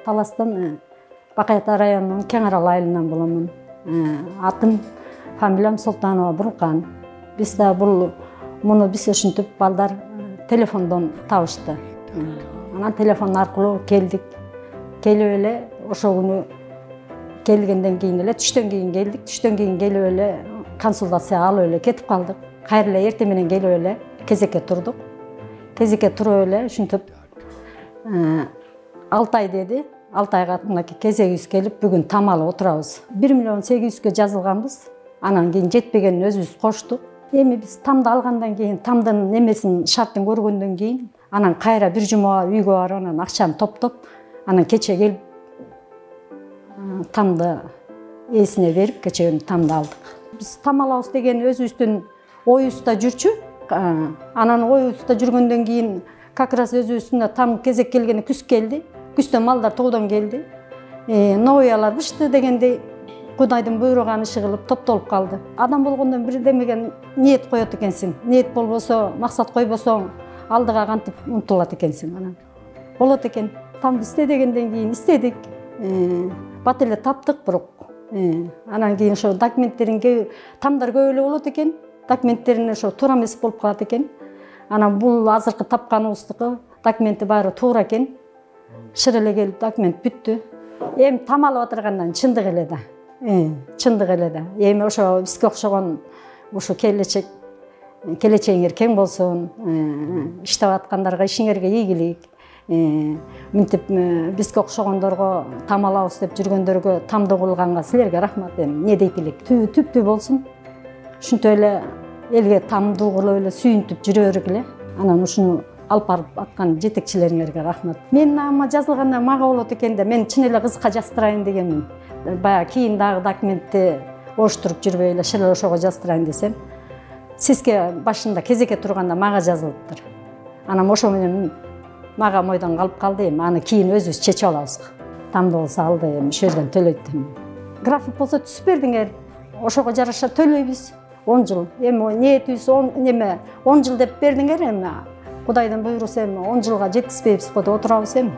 Таластан Бакай Ата районунун Кең Арал айылынан боломун. Атым фамилиям Султанова Буркан. Биз да муну биз ушинтип балдар телефондон табышты. Анан телефон аркылуу келдик. Келип эле ошол күнү келгенден кийин эле түштөн кийин келдик. Түштөн кийин келип эле консультация алып эле кетип калдык. Кайра эле эртең менен келип эле кезекке турдук. Кезекке туруп эле ушинтип 6 ай деди. 6 айга кезегибиз келип, бүгүн там алып отурабыз. 1.800.000 жазылганбыз. Анан кийин жетпегенин өзүбүз коштук. Эми биз тамды алгандан кийин, тамдын немесин, шартын көргөндөн кийин, анан кайра бир жума үйгө барып, анан акчаны топтоп, анан кече келип тамды ээсине берип, кече күнү тамды алдык. Биз там алабыз деген өзүбүздүн оюбузда жүрчү. Анан оюбузда жүргөндөн кийин как раз өзүбүздүн там кезек келгени күз келди. Күздөн малдар тоодон келди. Новыялар бышты дегендей Кудайдын буйруган иши кылып топтолуп калды. Адам болгондон бир демеген ниет коет экенсиң. Ниет болбосо, максат койбосоң, алдыга кантип умтулат экенсиң. Анан болот экен. Тамды исте дегенден кийин истедик. Бат эле таптык бирок. Анан кийин ошо документтерин тамдар көп эле болот экен. Документтерин ошо туура эмес болуп калат экен. Анан бул азыркы тапканыбыздыкы документи баары туура экен. Шыр эле келип документ бүттү. Эми там алып отургандан чындык эле да. Чындык эле да. Эми ошо бизге окшогон ушу келечегиңер кең болсун, иштеп аткандарга ишиңерге ийгилик. Мынтип бизге окшогондорго там алабыз деп жүргөндөргө тамды кылганга силерге рахмат. Эмне дейт элек? Түптүү болсун. Ушинтип эле элге тамды кылып эле сүйүнтүп жүрө бергиле эле. Анан ушуну алып барып аткан жетекчилериңерге рахмат. Мен ама жазылганда мага болот экен да, мен чын эле кызыкка жаздырайын дегенмин. Баягы кийин дагы документти оштуруп жүрбөй эле шыл ошого жаздырайын десем, сизге башында кезекке турганда мага жазылыптыр. Анан ошо менен мага мойдон калып калды. Эми аны кийин өзүбүз чечип алабыз. Тамды болсо алды, эми ошол жерден төлөйт. График болсо түзүп бердиңер. Ошого жараша төлөйбүз. 10 жыл. Эми ниетибиз 10 жыл деп бердиңер. Эми Кудайдын буйруусу, эми 10 жылга жеткизбейбиз го деп отурабыз эми.